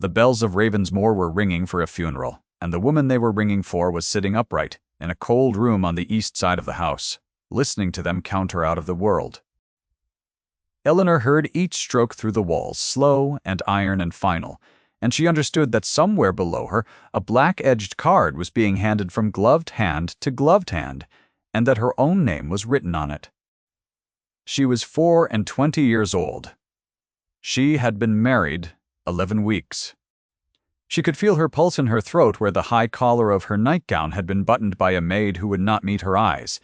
The bells of Ravensmoor were ringing for a funeral, and the woman they were ringing for was sitting upright in a cold room on the east side of the house, listening to them count her out of the world. Eleanor heard each stroke through the walls, slow and iron and final, and she understood that somewhere below her a black-edged card was being handed from gloved hand to gloved hand, and that her own name was written on it. She was 24 years old. She had been married 11 weeks. She could feel her pulse in her throat where the high collar of her nightgown had been buttoned by a maid who would not meet her eyes,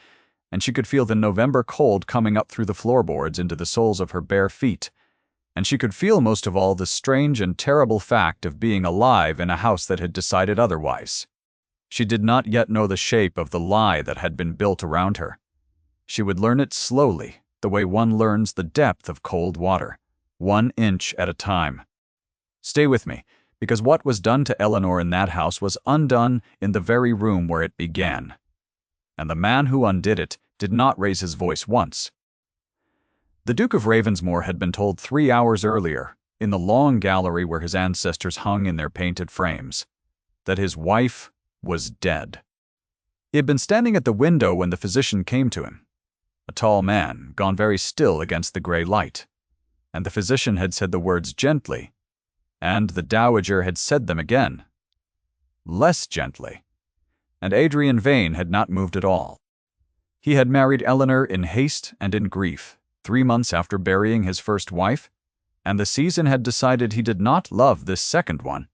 and she could feel the November cold coming up through the floorboards into the soles of her bare feet, and she could feel most of all the strange and terrible fact of being alive in a house that had decided otherwise. She did not yet know the shape of the lie that had been built around her. She would learn it slowly, the way one learns the depth of cold water, 1 inch at a time. Stay with me, because what was done to Eleanor in that house was undone in the very room where it began. And the man who undid it did not raise his voice once. The Duke of Ravensmoor had been told 3 hours earlier, in the long gallery where his ancestors hung in their painted frames, that his wife was dead. He had been standing at the window when the physician came to him, a tall man, gone very still against the grey light, and the physician had said the words gently, and the dowager had said them again, less gently, and Adrian Vane had not moved at all. He had married Eleanor in haste and in grief, 3 months after burying his first wife, and the season had decided he did not love this second one,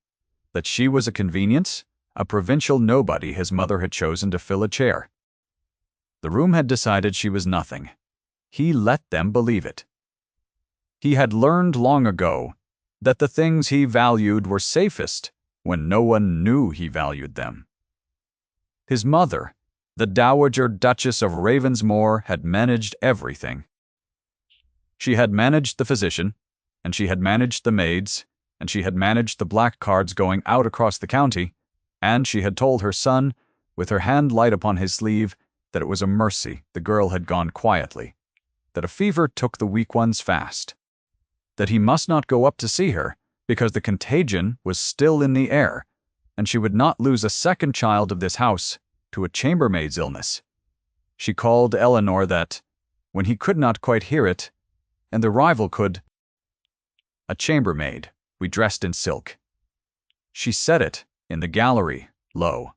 that she was a convenience, a provincial nobody his mother had chosen to fill a chair. The room had decided she was nothing. He let them believe it. He had learned long ago that the things he valued were safest when no one knew he valued them. His mother, the Dowager Duchess of Ravensmoor, had managed everything. She had managed the physician, and she had managed the maids, and she had managed the black cards going out across the county, and she had told her son, with her hand light upon his sleeve, that it was a mercy the girl had gone quietly, that a fever took the weak ones fast, that he must not go up to see her, because the contagion was still in the air, and she would not lose a second child of this house to a chambermaid's illness. She called Eleanor that, when he could not quite hear it, and the rival could, a chambermaid, we dressed in silk. She said it in the gallery, low,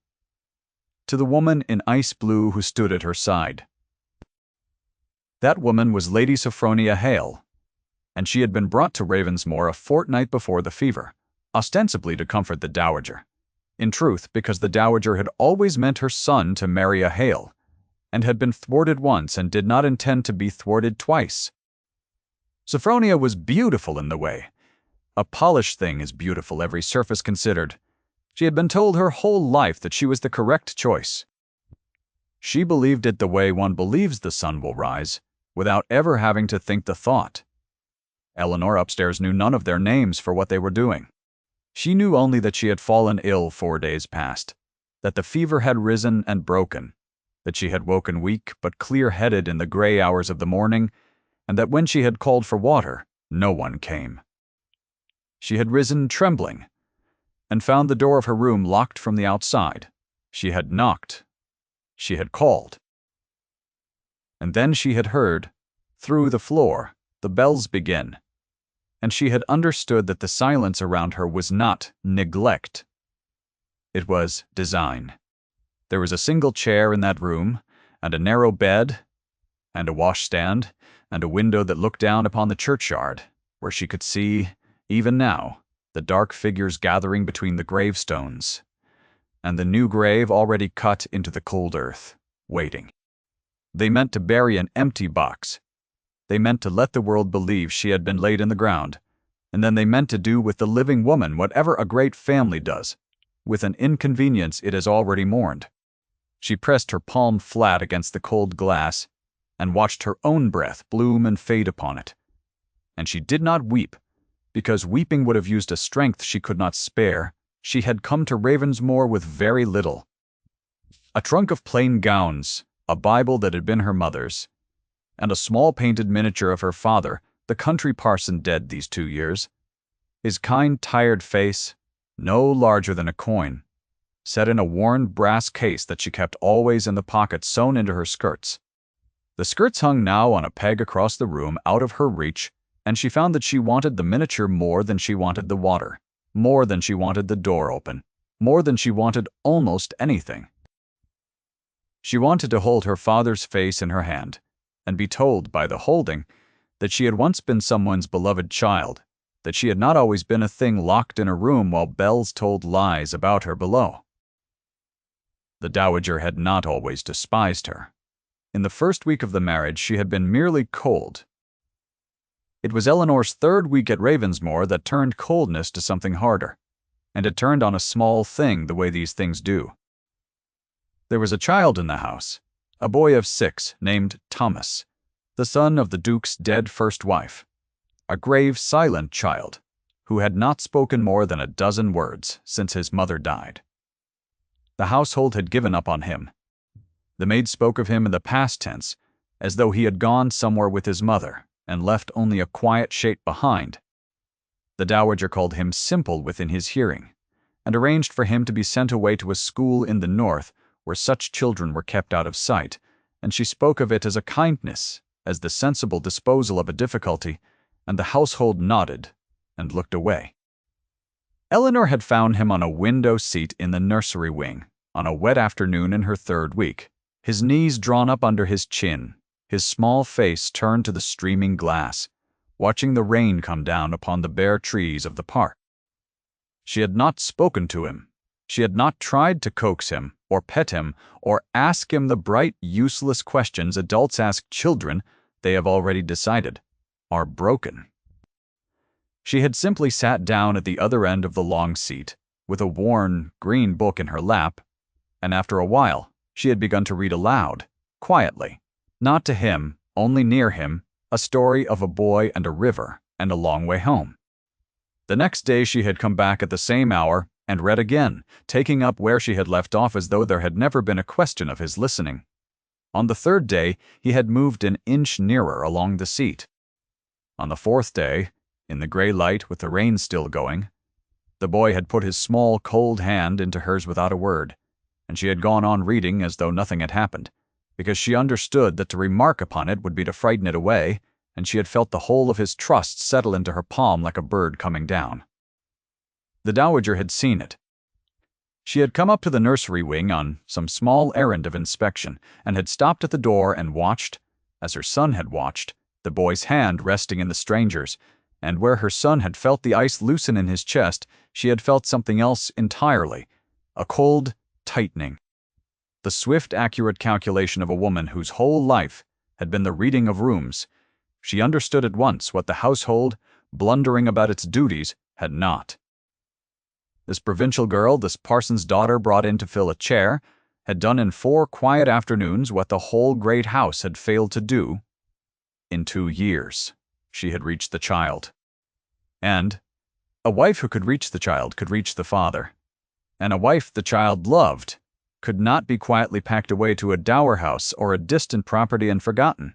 to the woman in ice blue who stood at her side. That woman was Lady Sophronia Hale, and she had been brought to Ravensmoor a fortnight before the fever, ostensibly to comfort the dowager. In truth, because the dowager had always meant her son to marry a Hale, and had been thwarted once and did not intend to be thwarted twice. Sophronia was beautiful in the way. A polished thing is beautiful, every surface considered. She had been told her whole life that she was the correct choice. She believed it the way one believes the sun will rise, without ever having to think the thought. Eleanor upstairs knew none of their names for what they were doing. She knew only that she had fallen ill 4 days past, that the fever had risen and broken, that she had woken weak but clear-headed in the grey hours of the morning, and that when she had called for water, no one came. She had risen trembling, and found the door of her room locked from the outside. She had knocked. She had called. And then she had heard, through the floor, the bells begin, and she had understood that the silence around her was not neglect. It was design. There was a single chair in that room, and a narrow bed, and a washstand, and a window that looked down upon the churchyard, where she could see, even now, the dark figures gathering between the gravestones, and the new grave already cut into the cold earth, waiting. They meant to bury an empty box. They meant to let the world believe she had been laid in the ground, and then they meant to do with the living woman whatever a great family does, with an inconvenience it has already mourned. She pressed her palm flat against the cold glass, and watched her own breath bloom and fade upon it. And she did not weep, because weeping would have used a strength she could not spare. She had come to Ravensmoor with very little. A trunk of plain gowns, a Bible that had been her mother's, and a small painted miniature of her father, the country parson dead these 2 years, his kind, tired face, no larger than a coin, set in a worn brass case that she kept always in the pocket sewn into her skirts. The skirts hung now on a peg across the room, out of her reach, and she found that she wanted the miniature more than she wanted the water, more than she wanted the door open, more than she wanted almost anything. She wanted to hold her father's face in her hand, and be told by the holding that she had once been someone's beloved child, that she had not always been a thing locked in a room while bells told lies about her below. The dowager had not always despised her. In the first week of the marriage she had been merely cold. It was Eleanor's third week at Ravensmoor that turned coldness to something harder, and it turned on a small thing the way these things do. There was a child in the house, a boy of 6 named Thomas, the son of the Duke's dead first wife, a grave, silent child who had not spoken more than a dozen words since his mother died. The household had given up on him. The maid spoke of him in the past tense, as though he had gone somewhere with his mother and left only a quiet shape behind. The dowager called him simple within his hearing, and arranged for him to be sent away to a school in the north where such children were kept out of sight, and she spoke of it as a kindness, as the sensible disposal of a difficulty, and the household nodded and looked away. Eleanor had found him on a window seat in the nursery wing, on a wet afternoon in her third week, his knees drawn up under his chin, his small face turned to the streaming glass, watching the rain come down upon the bare trees of the park. She had not spoken to him. She had not tried to coax him, or pet him, or ask him the bright, useless questions adults ask children they have already decided are broken. She had simply sat down at the other end of the long seat, with a worn, green book in her lap, and after a while she had begun to read aloud, quietly, not to him, only near him, a story of a boy and a river and a long way home. The next day she had come back at the same hour and read again, taking up where she had left off as though there had never been a question of his listening. On the third day he had moved an inch nearer along the seat. On the fourth day, in the gray light with the rain still going, the boy had put his small cold hand into hers without a word, and she had gone on reading as though nothing had happened, because she understood that to remark upon it would be to frighten it away, and she had felt the whole of his trust settle into her palm like a bird coming down. The dowager had seen it. She had come up to the nursery wing on some small errand of inspection, and had stopped at the door and watched, as her son had watched, the boy's hand resting in the stranger's, and where her son had felt the ice loosen in his chest, she had felt something else entirely, a cold tightening. The swift, accurate calculation of a woman whose whole life had been the reading of rooms. She understood at once what the household, blundering about its duties, had not. This provincial girl, this parson's daughter brought in to fill a chair, had done in 4 quiet afternoons what the whole great house had failed to do. In 2 years, she had reached the child. And a wife who could reach the child could reach the father. And a wife the child loved could not be quietly packed away to a dower house or a distant property and forgotten,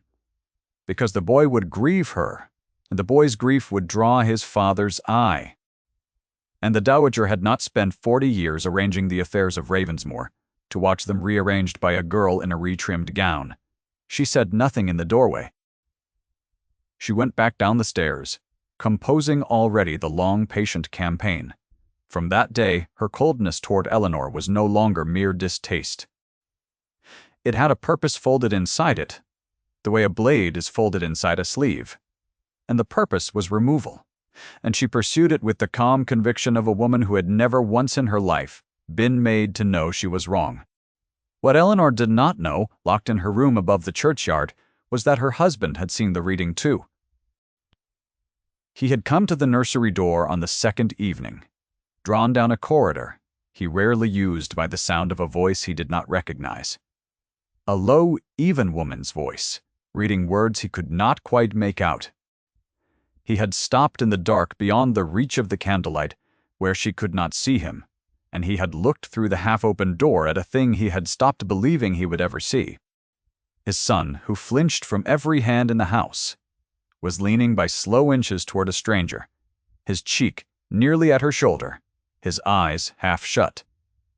because the boy would grieve her, and the boy's grief would draw his father's eye. And the dowager had not spent 40 years arranging the affairs of Ravensmoor, to watch them rearranged by a girl in a retrimmed gown. She said nothing in the doorway. She went back down the stairs, composing already the long, patient campaign. From that day, her coldness toward Eleanor was no longer mere distaste. It had a purpose folded inside it, the way a blade is folded inside a sleeve. And the purpose was removal, and she pursued it with the calm conviction of a woman who had never once in her life been made to know she was wrong. What Eleanor did not know, locked in her room above the churchyard, was that her husband had seen the reading too. He had come to the nursery door on the second evening, drawn down a corridor he rarely used by the sound of a voice he did not recognize. A low, even woman's voice, reading words he could not quite make out. He had stopped in the dark beyond the reach of the candlelight, where she could not see him, and he had looked through the half-open door at a thing he had stopped believing he would ever see. His son, who flinched from every hand in the house, was leaning by slow inches toward a stranger, his cheek nearly at her shoulder, his eyes half shut,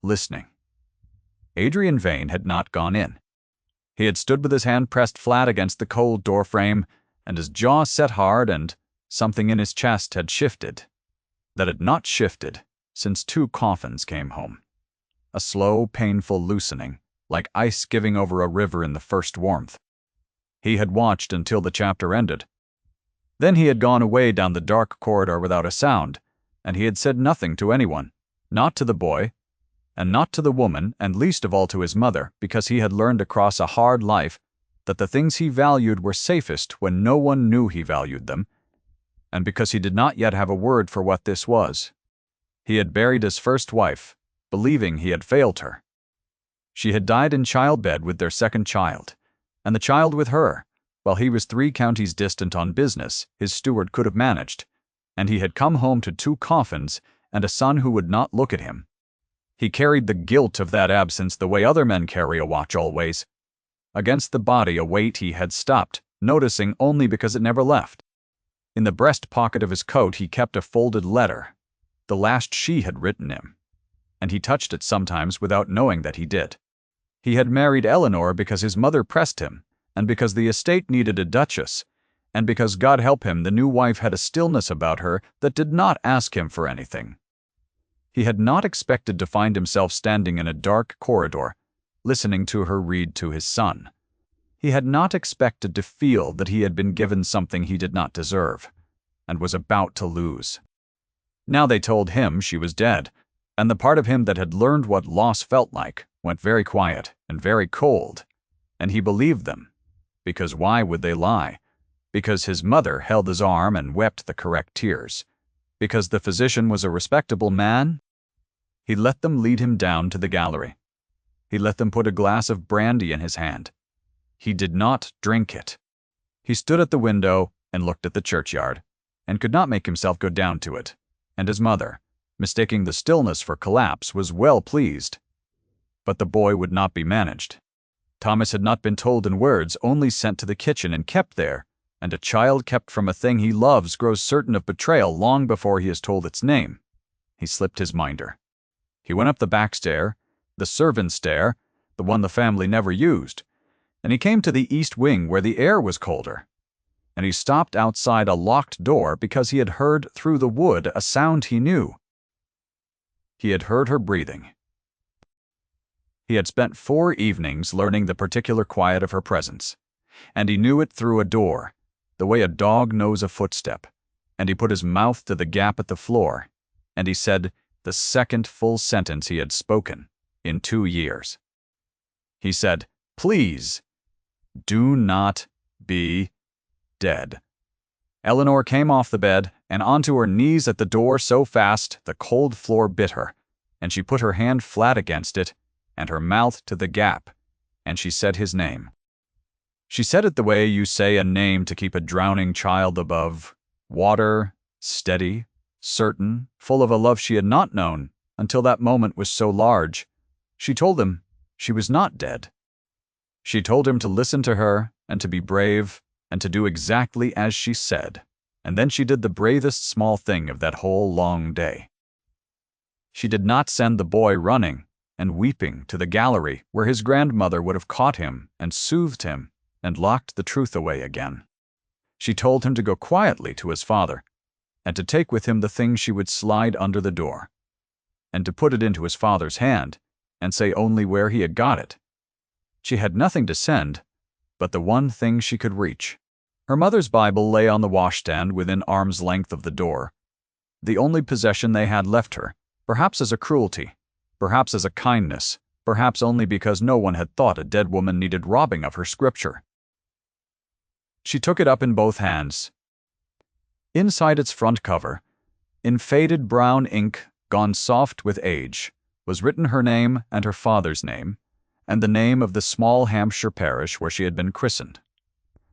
listening. Adrian Vane had not gone in. He had stood with his hand pressed flat against the cold door frame, and his jaw set hard, and something in his chest had shifted. That had not shifted since 2 coffins came home. A slow, painful loosening, like ice giving over a river in the first warmth. He had watched until the chapter ended. Then he had gone away down the dark corridor without a sound, and he had said nothing to anyone, not to the boy, and not to the woman, and least of all to his mother, because he had learned across a hard life that the things he valued were safest when no one knew he valued them, and because he did not yet have a word for what this was. He had buried his first wife, believing he had failed her. She had died in childbed with their second child, and the child with her, while he was 3 counties distant on business his steward could have managed, and he had come home to 2 coffins and a son who would not look at him. He carried the guilt of that absence the way other men carry a watch always. Against the body a weight he had stopped, noticing only because it never left. In the breast pocket of his coat he kept a folded letter, the last she had written him, and he touched it sometimes without knowing that he did. He had married Eleanor because his mother pressed him, and because the estate needed a duchess, and because, God help him, the new wife had a stillness about her that did not ask him for anything. He had not expected to find himself standing in a dark corridor, listening to her read to his son. He had not expected to feel that he had been given something he did not deserve, and was about to lose. Now they told him she was dead, and the part of him that had learned what loss felt like went very quiet and very cold, and he believed them, because why would they lie? Because his mother held his arm and wept the correct tears. Because the physician was a respectable man? He let them lead him down to the gallery. He let them put a glass of brandy in his hand. He did not drink it. He stood at the window and looked at the churchyard, and could not make himself go down to it, and his mother, mistaking the stillness for collapse, was well pleased. But the boy would not be managed. Thomas had not been told in words, only sent to the kitchen and kept there, and a child kept from a thing he loves grows certain of betrayal long before he is told its name. He slipped his minder. He went up the back stair, the servants' stair, the one the family never used, and he came to the east wing where the air was colder. And he stopped outside a locked door because he had heard through the wood a sound he knew. He had heard her breathing. He had spent 4 evenings learning the particular quiet of her presence, and he knew it through a door, the way a dog knows a footstep, and he put his mouth to the gap at the floor, and he said the second full sentence he had spoken in 2 years. He said, "Please, do not be dead." Eleanor came off the bed and onto her knees at the door so fast the cold floor bit her, and she put her hand flat against it and her mouth to the gap, and she said his name. She said it the way you say a name to keep a drowning child above water, steady, certain, full of a love she had not known until that moment was so large. She told him she was not dead. She told him to listen to her and to be brave and to do exactly as she said, and then she did the bravest small thing of that whole long day. She did not send the boy running and weeping to the gallery where his grandmother would have caught him and soothed him and locked the truth away again. She told him to go quietly to his father, and to take with him the thing she would slide under the door, and to put it into his father's hand, and say only where he had got it. She had nothing to send, but the one thing she could reach. Her mother's Bible lay on the washstand within arm's length of the door, the only possession they had left her, perhaps as a cruelty, perhaps as a kindness, perhaps only because no one had thought a dead woman needed robbing of her scripture. She took it up in both hands. Inside its front cover, in faded brown ink gone soft with age, was written her name and her father's name, and the name of the small Hampshire parish where she had been christened.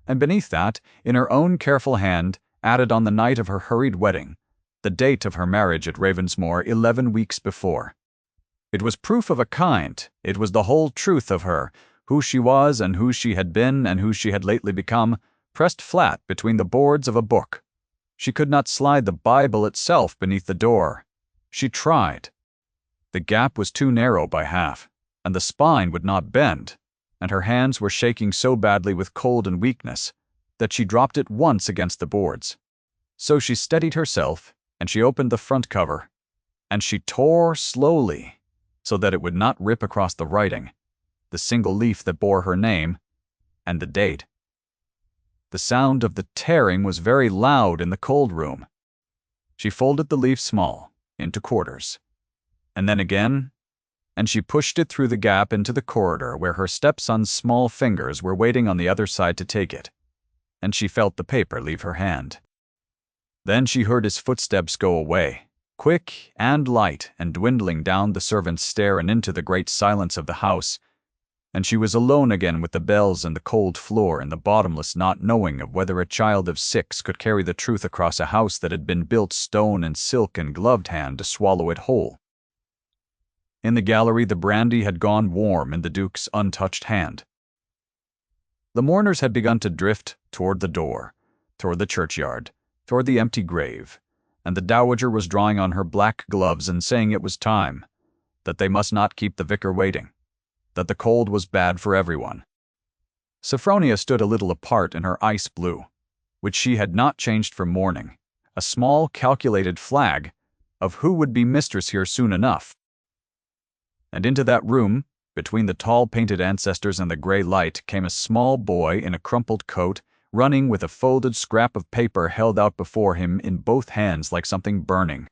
And beneath that, in her own careful hand, added on the night of her hurried wedding, the date of her marriage at Ravensmoor 11 weeks before. It was proof of a kind. It was the whole truth of her, who she was and who she had been and who she had lately become, pressed flat between the boards of a book. She could not slide the Bible itself beneath the door. She tried. The gap was too narrow by half, and the spine would not bend, and her hands were shaking so badly with cold and weakness that she dropped it once against the boards. So she steadied herself, and she opened the front cover, and she tore slowly, so that it would not rip across the writing, the single leaf that bore her name and the date. The sound of the tearing was very loud in the cold room. She folded the leaf small, into quarters, and then again, and she pushed it through the gap into the corridor where her stepson's small fingers were waiting on the other side to take it, and she felt the paper leave her hand. Then she heard his footsteps go away, quick and light and dwindling down the servants' stair and into the great silence of the house, and she was alone again with the bells and the cold floor and the bottomless not knowing of whether a child of 6 could carry the truth across a house that had been built stone and silk and gloved hand to swallow it whole. In the gallery the brandy had gone warm in the Duke's untouched hand. The mourners had begun to drift toward the door, toward the churchyard, toward the empty grave, and the dowager was drawing on her black gloves and saying it was time, that they must not keep the vicar waiting, that the cold was bad for everyone. Sophronia stood a little apart in her ice blue, which she had not changed for mourning, a small calculated flag of who would be mistress here soon enough. And into that room, between the tall painted ancestors and the grey light, came a small boy in a crumpled coat, running with a folded scrap of paper held out before him in both hands like something burning.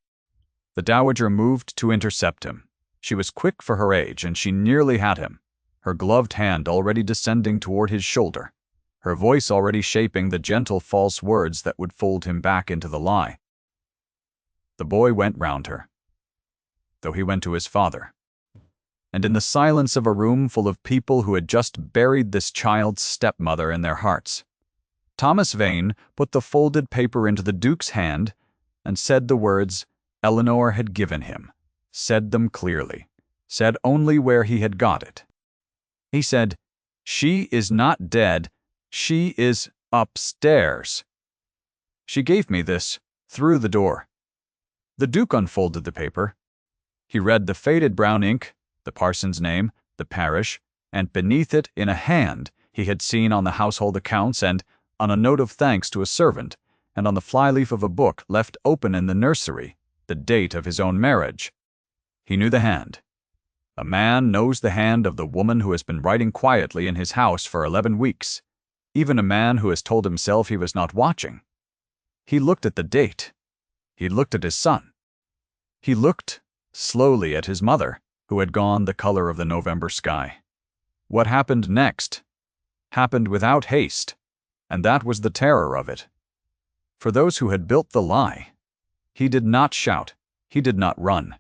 The dowager moved to intercept him. She was quick for her age, and she nearly had him, her gloved hand already descending toward his shoulder, her voice already shaping the gentle false words that would fold him back into the lie. The boy went round her, though he went to his father. And in the silence of a room full of people who had just buried this child's stepmother in their hearts, Thomas Vane put the folded paper into the Duke's hand and said the words Eleanor had given him, said them clearly, said only where he had got it. He said, "She is not dead, she is upstairs." She gave me this through the door. The Duke unfolded the paper. He read the faded brown ink, the parson's name, the parish, and beneath it, in a hand he had seen on the household accounts, and on a note of thanks to a servant, and on the flyleaf of a book left open in the nursery, the date of his own marriage. He knew the hand. A man knows the hand of the woman who has been writing quietly in his house for 11 weeks, even a man who has told himself he was not watching. He looked at the date. He looked at his son. He looked slowly at his mother, who had gone the color of the November sky. What happened next happened without haste, and that was the terror of it. For those who had built the lie, he did not shout, he did not run.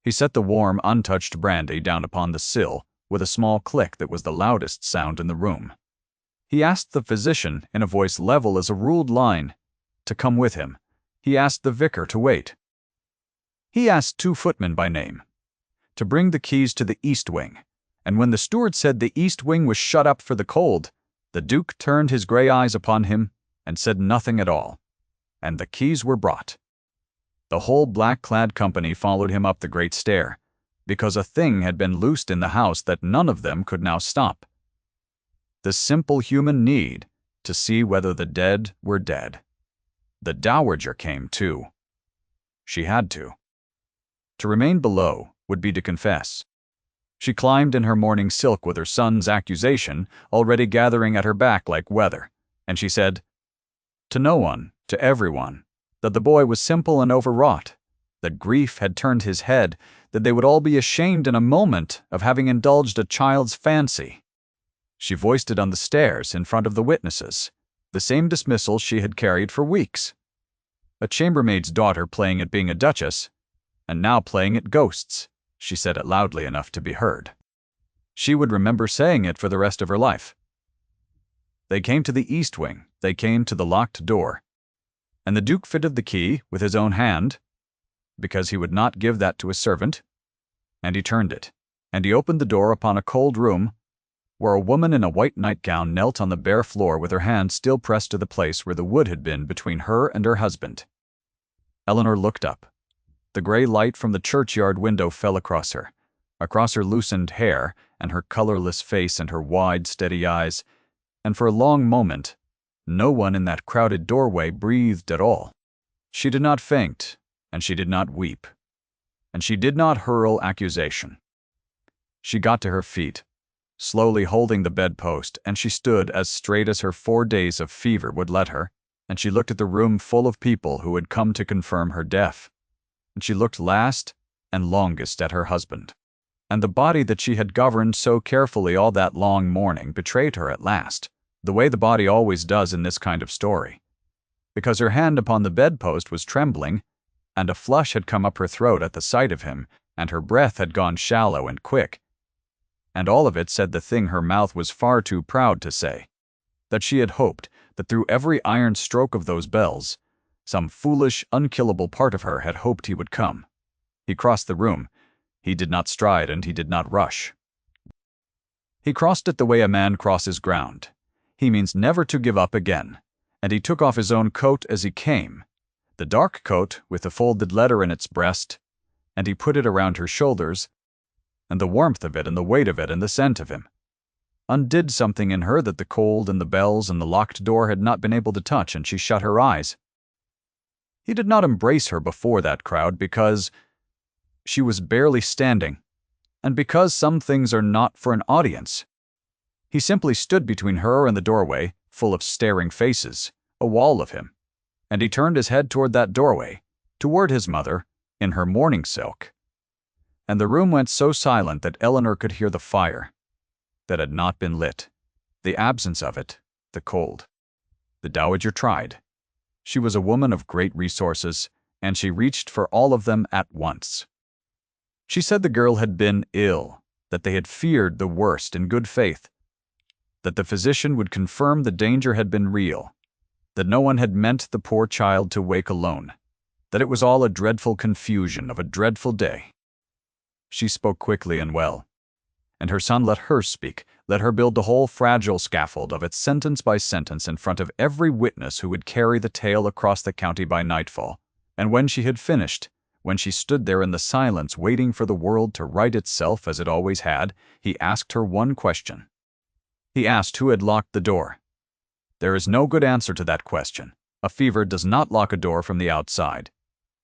He set the warm, untouched brandy down upon the sill with a small click that was the loudest sound in the room. He asked the physician, in a voice level as a ruled line, to come with him. He asked the vicar to wait. He asked 2 footmen by name to bring the keys to the east wing, and when the steward said the east wing was shut up for the cold, the Duke turned his grey eyes upon him and said nothing at all, and the keys were brought. The whole black-clad company followed him up the great stair, because a thing had been loosed in the house that none of them could now stop. The simple human need to see whether the dead were dead. The dowager came too. She had to. To remain below would be to confess. She climbed in her mourning silk with her son's accusation already gathering at her back like weather, and she said, to no one, to everyone, that the boy was simple and overwrought, that grief had turned his head, that they would all be ashamed in a moment of having indulged a child's fancy. She voiced it on the stairs in front of the witnesses, the same dismissal she had carried for weeks. A chambermaid's daughter playing at being a duchess, and now playing at ghosts. She said it loudly enough to be heard. She would remember saying it for the rest of her life. They came to the east wing. They came to the locked door. And the Duke fitted the key with his own hand, because he would not give that to a servant, and he turned it, and he opened the door upon a cold room, where a woman in a white nightgown knelt on the bare floor with her hand still pressed to the place where the wood had been between her and her husband. Eleanor looked up. The The grey light from the churchyard window fell across her loosened hair, and her colourless face and her wide, steady eyes, and for a long moment, no one in that crowded doorway breathed at all. She did not faint, and she did not weep, and she did not hurl accusation. She got to her feet, slowly holding the bedpost, and she stood as straight as her 4 days of fever would let her, and she looked at the room full of people who had come to confirm her death, and she looked last and longest at her husband. And the body that she had governed so carefully all that long morning betrayed her at last, the way the body always does in this kind of story, because her hand upon the bedpost was trembling, and a flush had come up her throat at the sight of him, and her breath had gone shallow and quick, and all of it said the thing her mouth was far too proud to say, that she had hoped that through every iron stroke of those bells, some foolish, unkillable part of her had hoped he would come. He crossed the room. He did not stride and he did not rush. He crossed it the way a man crosses ground. He means never to give up again. And he took off his own coat as he came, the dark coat with the folded letter in its breast, and he put it around her shoulders, and the warmth of it and the weight of it and the scent of him undid something in her that the cold and the bells and the locked door had not been able to touch, and she shut her eyes. He did not embrace her before that crowd because she was barely standing, and because some things are not for an audience. He simply stood between her and the doorway, full of staring faces, a wall of him, and he turned his head toward that doorway, toward his mother, in her mourning silk. And the room went so silent that Eleanor could hear the fire that had not been lit, the absence of it, the cold. The dowager tried. She was a woman of great resources, and she reached for all of them at once. She said the girl had been ill, that they had feared the worst in good faith, that the physician would confirm the danger had been real, that no one had meant the poor child to wake alone, that it was all a dreadful confusion of a dreadful day. She spoke quickly and well, and her son let her speak, let her build the whole fragile scaffold of it sentence by sentence in front of every witness who would carry the tale across the county by nightfall. And when she had finished, when she stood there in the silence waiting for the world to right itself as it always had, he asked her one question. He asked who had locked the door. There is no good answer to that question. A fever does not lock a door from the outside.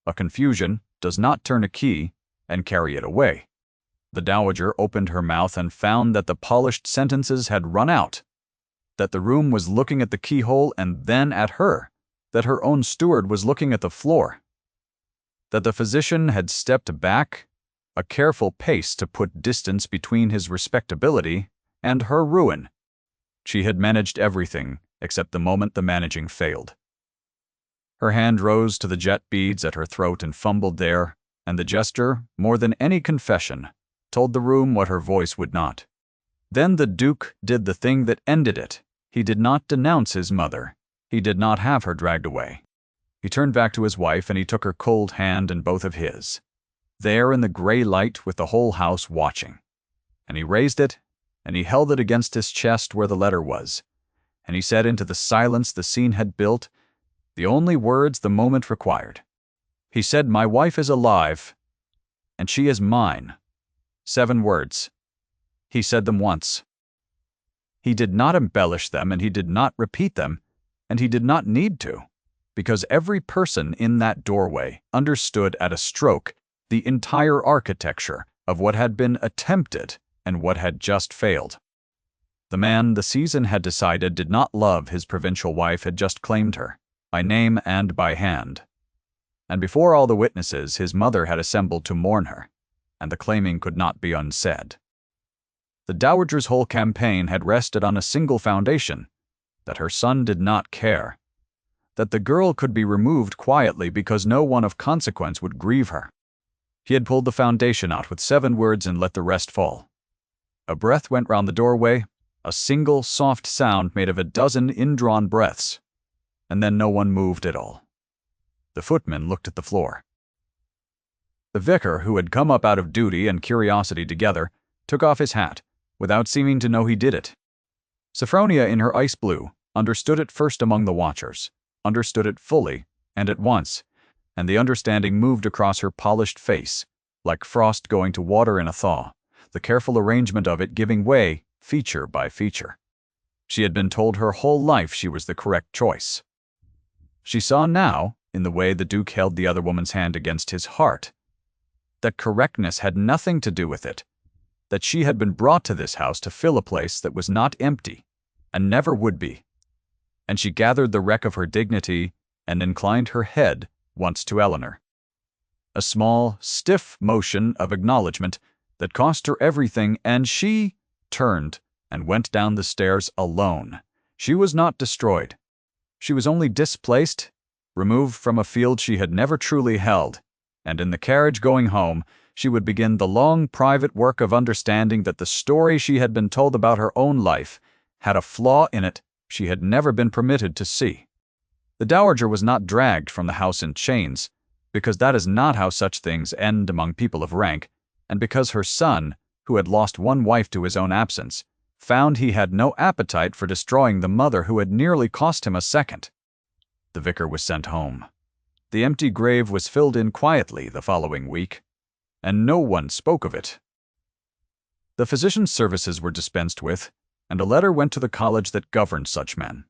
A confusion does not turn a key and carry it away. The dowager opened her mouth and found that the polished sentences had run out, that the room was looking at the keyhole and then at her, that her own steward was looking at the floor, that the physician had stepped back a careful pace to put distance between his respectability and her ruin. She had managed everything except the moment the managing failed. Her hand rose to the jet beads at her throat and fumbled there, and the gesture, more than any confession, told the room what her voice would not. Then the Duke did the thing that ended it. He did not denounce his mother. He did not have her dragged away. He turned back to his wife and he took her cold hand in both of his, there in the grey light with the whole house watching. And he raised it, and he held it against his chest where the letter was, and he said into the silence the scene had built the only words the moment required. He said, "My wife is alive, and she is mine." 7 words. He said them once. He did not embellish them, and he did not repeat them, and he did not need to, because every person in that doorway understood at a stroke the entire architecture of what had been attempted and what had just failed. The man the season had decided did not love his provincial wife had just claimed her, by name and by hand. And before all the witnesses his mother had assembled to mourn her, and the claiming could not be unsaid. The dowager's whole campaign had rested on a single foundation, that her son did not care, that the girl could be removed quietly because no one of consequence would grieve her. He had pulled the foundation out with 7 words and let the rest fall. A breath went round the doorway, a single soft sound made of a dozen indrawn breaths, and then no one moved at all. The footman looked at the floor. The vicar, who had come up out of duty and curiosity together, took off his hat, without seeming to know he did it. Sophronia, in her ice blue, understood it first among the watchers, understood it fully, and at once, and the understanding moved across her polished face, like frost going to water in a thaw, the careful arrangement of it giving way, feature by feature. She had been told her whole life she was the correct choice. She saw now, in the way the Duke held the other woman's hand against his heart, that correctness had nothing to do with it, that she had been brought to this house to fill a place that was not empty, and never would be. And she gathered the wreck of her dignity and inclined her head once to Eleanor. A small, stiff motion of acknowledgment that cost her everything, and she turned and went down the stairs alone. She was not destroyed. She was only displaced, removed from a field she had never truly held, and in the carriage going home, she would begin the long private work of understanding that the story she had been told about her own life had a flaw in it she had never been permitted to see. The dowager was not dragged from the house in chains, because that is not how such things end among people of rank, and because her son, who had lost one wife to his own absence, found he had no appetite for destroying the mother who had nearly cost him a second. The vicar was sent home. The empty grave was filled in quietly the following week, and no one spoke of it. The physician's services were dispensed with, and a letter went to the college that governed such men,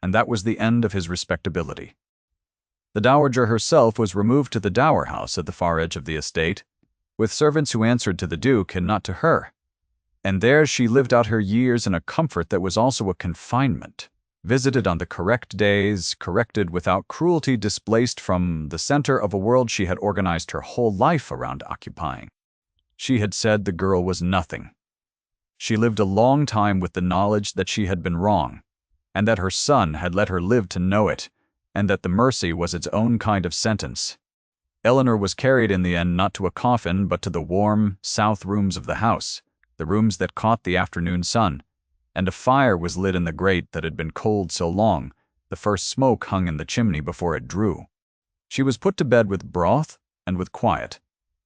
and that was the end of his respectability. The dowager herself was removed to the dower house at the far edge of the estate, with servants who answered to the Duke and not to her, and there she lived out her years in a comfort that was also a confinement, visited on the correct days, corrected without cruelty, displaced from the center of a world she had organized her whole life around occupying. She had said the girl was nothing. She lived a long time with the knowledge that she had been wrong, and that her son had let her live to know it, and that the mercy was its own kind of sentence. Eleanor was carried in the end not to a coffin but to the warm, south rooms of the house, the rooms that caught the afternoon sun, and a fire was lit in the grate that had been cold so long, the first smoke hung in the chimney before it drew. She was put to bed with broth and with quiet,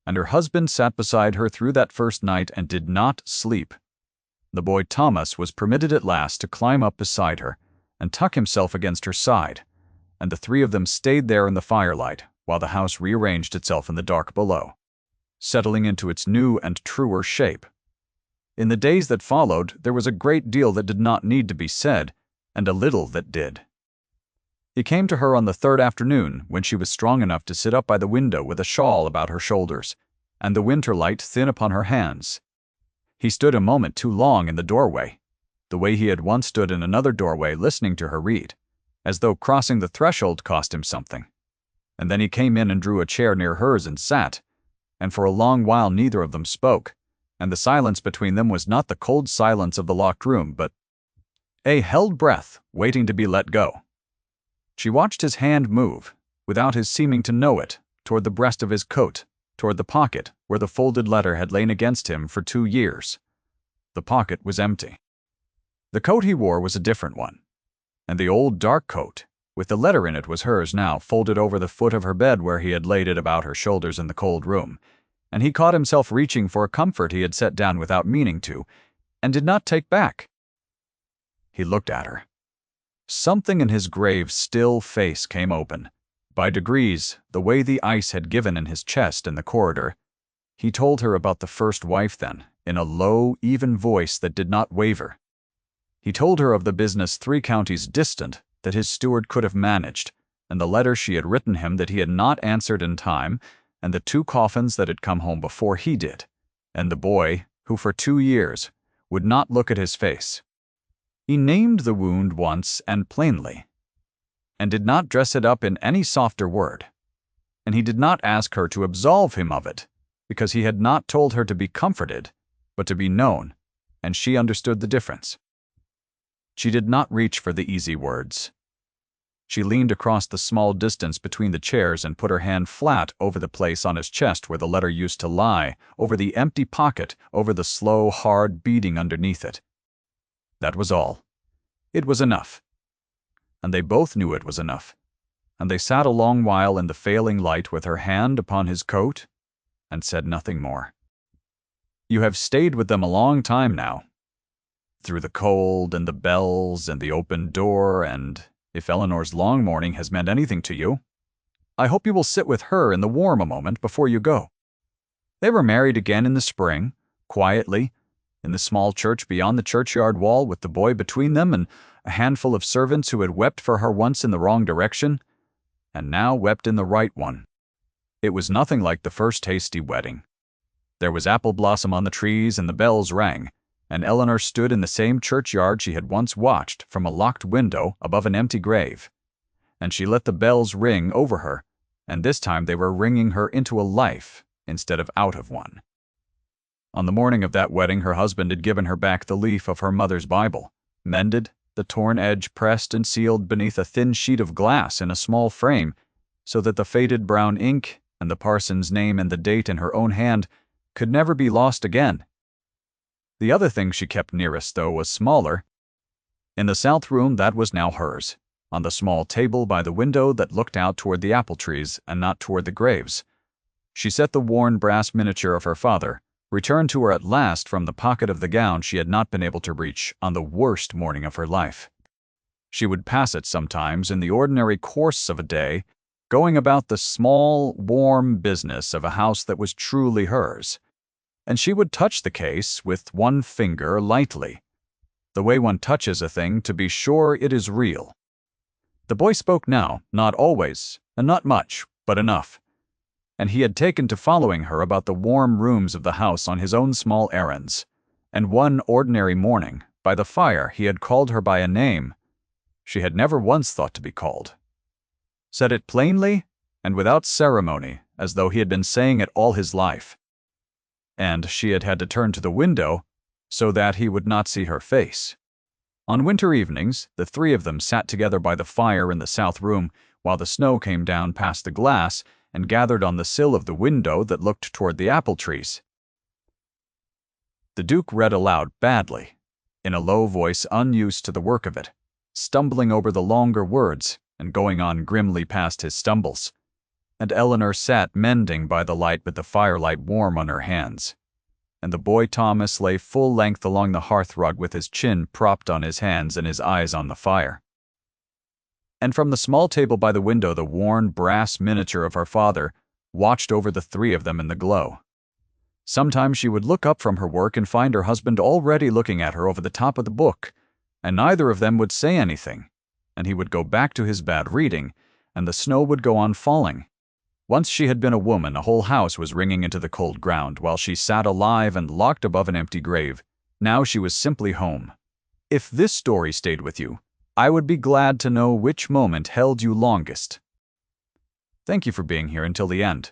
and her husband sat beside her through that first night and did not sleep. The boy Thomas was permitted at last to climb up beside her and tuck himself against her side, and the three of them stayed there in the firelight while the house rearranged itself in the dark below, settling into its new and truer shape. In the days that followed, there was a great deal that did not need to be said, and a little that did. He came to her on the third afternoon, when she was strong enough to sit up by the window with a shawl about her shoulders, and the winter light thin upon her hands. He stood a moment too long in the doorway, the way he had once stood in another doorway listening to her read, as though crossing the threshold cost him something. And then he came in and drew a chair near hers and sat, and for a long while neither of them spoke, and the silence between them was not the cold silence of the locked room, but a held breath waiting to be let go. She watched his hand move, without his seeming to know it, toward the breast of his coat, toward the pocket where the folded letter had lain against him for 2 years. The pocket was empty. The coat he wore was a different one, and the old dark coat, with the letter in it, was hers now, folded over the foot of her bed where he had laid it about her shoulders in the cold room, and he caught himself reaching for a comfort he had set down without meaning to, and did not take back. He looked at her. Something in his grave, still face came open. By degrees, the way the ice had given in his chest in the corridor, he told her about the first wife then, in a low, even voice that did not waver. He told her of the business 3 counties distant that his steward could have managed, and the letter she had written him that he had not answered in time, and the 2 coffins that had come home before he did, and the boy who for 2 years would not look at his face. He named the wound once and plainly, and did not dress it up in any softer word, and he did not ask her to absolve him of it, because he had not told her to be comforted, but to be known, and she understood the difference. She did not reach for the easy words. She leaned across the small distance between the chairs and put her hand flat over the place on his chest where the letter used to lie, over the empty pocket, over the slow, hard beating underneath it. That was all. It was enough. And they both knew it was enough, and they sat a long while in the failing light with her hand upon his coat, and said nothing more. You have stayed with them a long time now, through the cold and the bells and the open door, and if Eleanor's long mourning has meant anything to you, I hope you will sit with her in the warm a moment before you go." They were married again in the spring, quietly, in the small church beyond the churchyard wall, with the boy between them and a handful of servants who had wept for her once in the wrong direction, and now wept in the right one. It was nothing like the first hasty wedding. There was apple blossom on the trees, and the bells rang, and Eleanor stood in the same churchyard she had once watched from a locked window above an empty grave. And she let the bells ring over her, and this time they were ringing her into a life instead of out of one. On the morning of that wedding, her husband had given her back the leaf of her mother's Bible, mended, the torn edge pressed and sealed beneath a thin sheet of glass in a small frame, so that the faded brown ink and the parson's name and the date in her own hand could never be lost again. The other thing she kept nearest, though, was smaller. In the south room that was now hers, on the small table by the window that looked out toward the apple trees and not toward the graves, she set the worn brass miniature of her father, returned to her at last from the pocket of the gown she had not been able to reach on the worst morning of her life. She would pass it sometimes in the ordinary course of a day, going about the small, warm business of a house that was truly hers, and she would touch the case with one finger lightly, the way one touches a thing to be sure it is real. The boy spoke now, not always, and not much, but enough, and he had taken to following her about the warm rooms of the house on his own small errands, and one ordinary morning, by the fire, he had called her by a name she had never once thought to be called. Said it plainly and without ceremony, as though he had been saying it all his life. And she had had to turn to the window so that he would not see her face. On winter evenings, the three of them sat together by the fire in the south room while the snow came down past the glass and gathered on the sill of the window that looked toward the apple trees. The Duke read aloud badly, in a low voice unused to the work of it, stumbling over the longer words and going on grimly past his stumbles, and Eleanor sat mending by the light with the firelight warm on her hands, and the boy Thomas lay full length along the hearthrug with his chin propped on his hands and his eyes on the fire. And from the small table by the window the worn brass miniature of her father watched over the three of them in the glow. Sometimes she would look up from her work and find her husband already looking at her over the top of the book, and neither of them would say anything, and he would go back to his bad reading, and the snow would go on falling. Once she had been a woman, a whole house was ringing into the cold ground, while she sat alive and locked above an empty grave. Now she was simply home. If this story stayed with you, I would be glad to know which moment held you longest. Thank you for being here until the end.